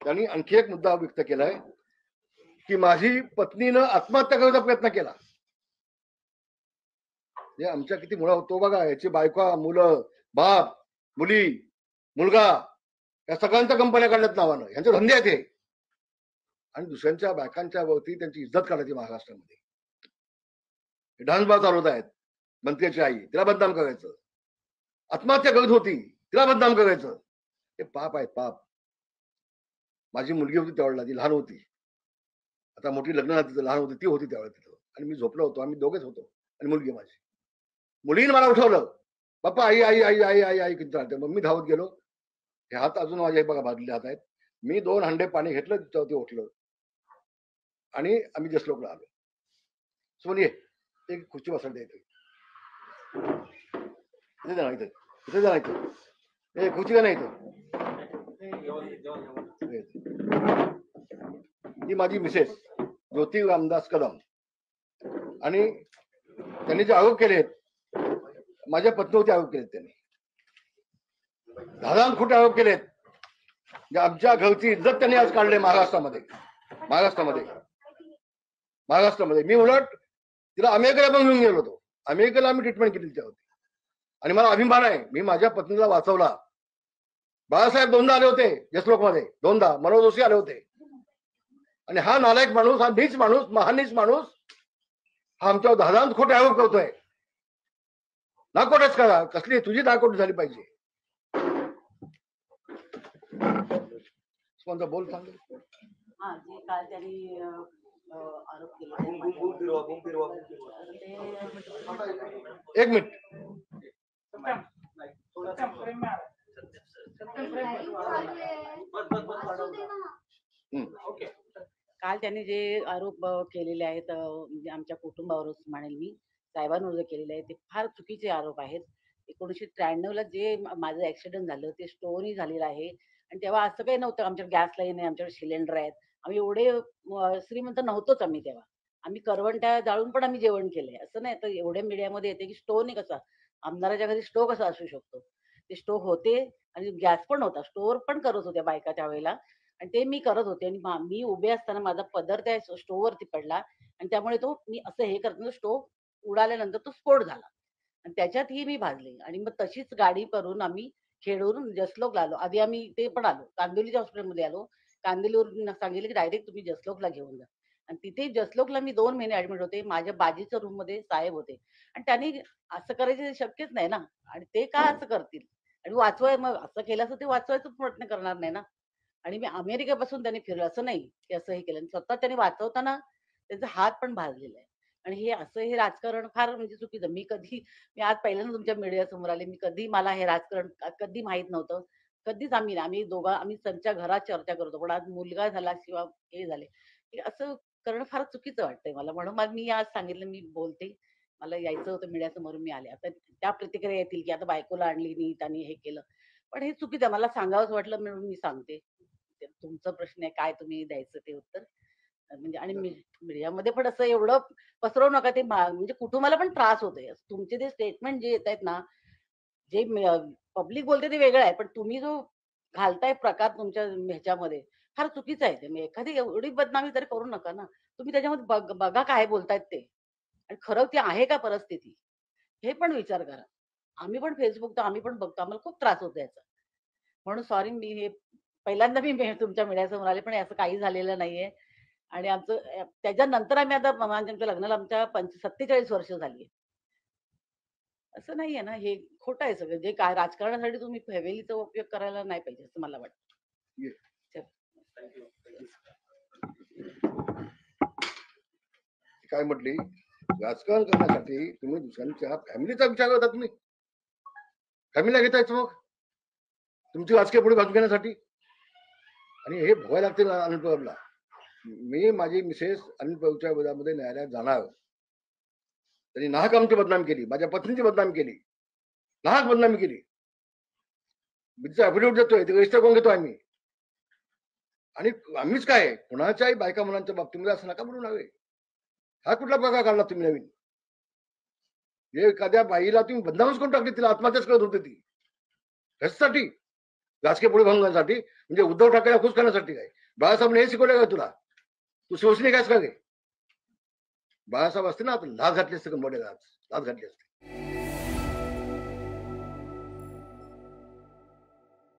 त्यांनी आणखी एक मुद्दा व्यक्त केलाय की माझी पत्नीनं आत्महत्या करण्याचा प्रयत्न केला. हे आमच्या किती मुळा होतो बघा, याची बायका, मुलं, बाप, मुली, मुलगा, या सगळ्यांच्या कंपन्या काढल्यात नावानं. यांचे धंदे आहेत हे. आणि दुसऱ्यांच्या बायकांच्या वरती त्यांची इज्जत काढायची महाराष्ट्रामध्ये. डान्सबार चालवत आहेत. मंत्र्याची आई, तिला बदनाम करायचं. आत्महत्या करत होती, तिला बदनाम करायचं. हे पाप आहे, पाप. माझी मुलगी होती त्यावेळेला, ती लहान होती. आता मोठी लग्न झाली, लहान होती, ती होती त्यावेळेला तिथं. आणि मी झोपलो होतो, आम्ही दोघेच होतो. आणि मुलगी माझी. मुलीने मला उठवलं, बाप्पा आई आई आई आई आई आई किती चालते. मग मी धावत गेलो. हे हात अजून माझे बघा भाजलेले हात आहेत. मी 2 हंडे पाणी घेतलं, तिच्यावरती उठलं आणि आम्ही जसलोकला आलो. सोनी एक खुर्ची बसायला द्यायची, इथे जा इथे, इथे जा इथे, खुर्ची का नाही इथे. ही माझी मिसेस ज्योती रामदास कदम. आणि त्यांनी जे आरोप केलेत, माझ्या पत्नीवरती आरोप केलेत. त्यांनी धारान खोटे आरोप केलेत. आमच्या घरची इज्जत त्यांनी आज काढले महाराष्ट्रामध्ये. मी उलट तिला अमेरिकेला पण घेऊन गेलो होतो. अमेरिकेला आम्ही ट्रीटमेंट केली त्यावरती. आणि मला अभिमान आहे, मी माझ्या पत्नीला वाचवला. बाळासाहेब 2दा आले होते जसलोकमध्ये, 2दा मनोज जोशी आले होते. आणि हा नालायक माणूस, हा नीच माणूस, महानीच माणूस, हा आमच्यावर धारान खोटे आरोप करतोय. नाकोटच करा, कसली तुझी नाकोट झाली पाहिजे. बोल सांग. जे काल त्यांनी आरोप केले, एक मिनिट. काल त्यांनी जे आरोप केलेले आहेत, म्हणजे आमच्या कुटुंबावरच म्हणेल मी, साहेबांवर जे केलेले आहेत ते फार चुकीचे आरोप आहेत. 1993ला जे माझं ऍक्सिडेंट झालं ते स्टोनही झालेलं आहे. आणि तेव्हा असं काही नव्हतं, आमच्याकडे गॅस लाईन आहे, आमच्याकडे सिलेंडर आहेत. आम्ही एवढे श्रीमंत नव्हतोच आम्ही तेव्हा. आम्ही करवंट्या जाळून पण आम्ही जेवण केलंय. असं नाही तर एवढ्या मीडियामध्ये येते की स्टोव नाही कसा, आमदाराच्या घरी स्टोव कसा असू शकतो. ते स्टोव होते आणि गॅस पण होता, स्टोअर पण करत होत्या बायका त्यावेळेला. आणि ते मी करत होते. आणि मी उभे असताना माझा पदर त्या स्टोववरती पडला आणि त्यामुळे तो मी असं हे करताना स्टोव उडाल्यानंतर तो स्फोट झाला आणि त्याच्यातही मी भाजले. आणि मग तशीच गाडी करून आम्ही खेडून जसलोकला आलो. आधी आम्ही ते पण आलो, कांदिवलीच्या हॉस्पिटलमध्ये आलो. कांदिवलीवरून सांगितलं की डायरेक्ट तुम्ही जसलोकला घेऊन जा. आणि तिथे जसलोकला मी 2 महिने ऍडमिट होते. माझ्या बाजीच्या रूम मध्ये साहेब होते. आणि त्यांनी असं करायचं शक्यच नाही ना. आणि ते का असं करतील. आणि वाचवाय, मग असं केलं असं ते वाचवायचा प्रयत्न करणार नाही ना. आणि मी अमेरिकेपासून त्यांनी फिरलं, असं नाही की असं हे केलं. आणि स्वतः त्यांनी वाचवताना त्यांचा हात पण भाजलेला आहे. आणि हे असं हे राजकारण फार म्हणजे चुकीचं. मी आज पहिल्यांदा तुमच्या मीडिया समोर आले. मी कधी मला हे राजकारण कधी माहित नव्हतं. कधीच आम्ही त्यांच्या घरात चर्चा करतो. पण आज मुलगा झाला किंवा हे झाले, हे असं करणं फार चुकीचं वाटतंय मला. म्हणून मग मी आज सांगितलं मी बोलते. मला यायचं होतं मीडिया समोर, मी आले. आता त्या प्रतिक्रिया येतील की आता बायकोला आणली नीट आणि हे केलं. पण हे चुकीचं आहे. मला सांगावंच वाटलं म्हणून मी सांगते. तुमचा प्रश्न आहे काय तुम्ही द्यायचं ते उत्तर. म्हणजे आणि मीडियामध्ये पण असं एवढं पसरवू नका. ते म्हणजे कुटुंबाला पण त्रास होतोय. तुमचे ते स्टेटमेंट जे येत आहेत ना, जे पब्लिक बोलते ते वेगळं आहे. पण तुम्ही जो घालताय प्रकार तुमच्या ह्याच्यामध्ये फार चुकीचं आहे. ते एखादी एवढी बदनामी तरी करू नका ना. तुम्ही त्याच्यामध्ये बघा काय बोलतायत ते. आणि खरं ती आहे का परिस्थिती, हे पण विचार करा. आम्ही पण फेसबुक तर आम्ही पण बघतो. आम्हाला खूप त्रास होतो याचा. म्हणून सॉरी, मी हे पहिल्यांदा मी तुमच्या मीडियासमोर आले. पण असं काही झालेलं नाहीये. आणि आमचं त्याच्यानंतर आम्ही आता आमच्या लग्नाला आमच्या 47 वर्ष झाली. असं नाहीये ना, हे खोटं आहे सगळं. जे काय राजकारणासाठी तुम्ही फॅमिलीचा उपयोग करायला नाही पाहिजे असं मला वाटतं. काय म्हटली, राजकारण करण्यासाठी तुम्ही दुसऱ्यांच्या फॅमिलीचा विचार करता. तुम्ही फॅमिलीला घेतायच मग तुमची राजकीय पुढे बाजू घेण्यासाठी. आणि हे भोगायला लागते अनिल परबला. मी माझी मिसेस अनिल परबच्या विरोधामध्ये न्यायालयात जाणार. त्यांनी नाहक आमची बदनामी केली, माझ्या पत्नीची बदनामी केली, नाहक बदनामी केली. बिलचा अफिडेव्हिट देतोय, ते रजिस्टर करून घेतो आम्ही. आणि आम्हीच काय कुणाच्याही बायका मुलांच्या बाबतीमध्ये असं नका म्हणून हवे. हा कुठला प्रकार काढला तुम्ही नवीन. हे एखाद्या बाईला तुम्ही बदनामच करून टाकली, तिला आत्महत्याच करत होते ती कशासाठी. राजकीय पुढे भंगासाठी, म्हणजे उद्धव ठाकरे खुश करण्यासाठी काय? बाळासाहेबांनी हे शिकवलं का तुला? तू शिवसैनिक आहेस का गे? बाळासाहेब असते ना, लाच घातली असते कंबरडे, लाच घातली असते.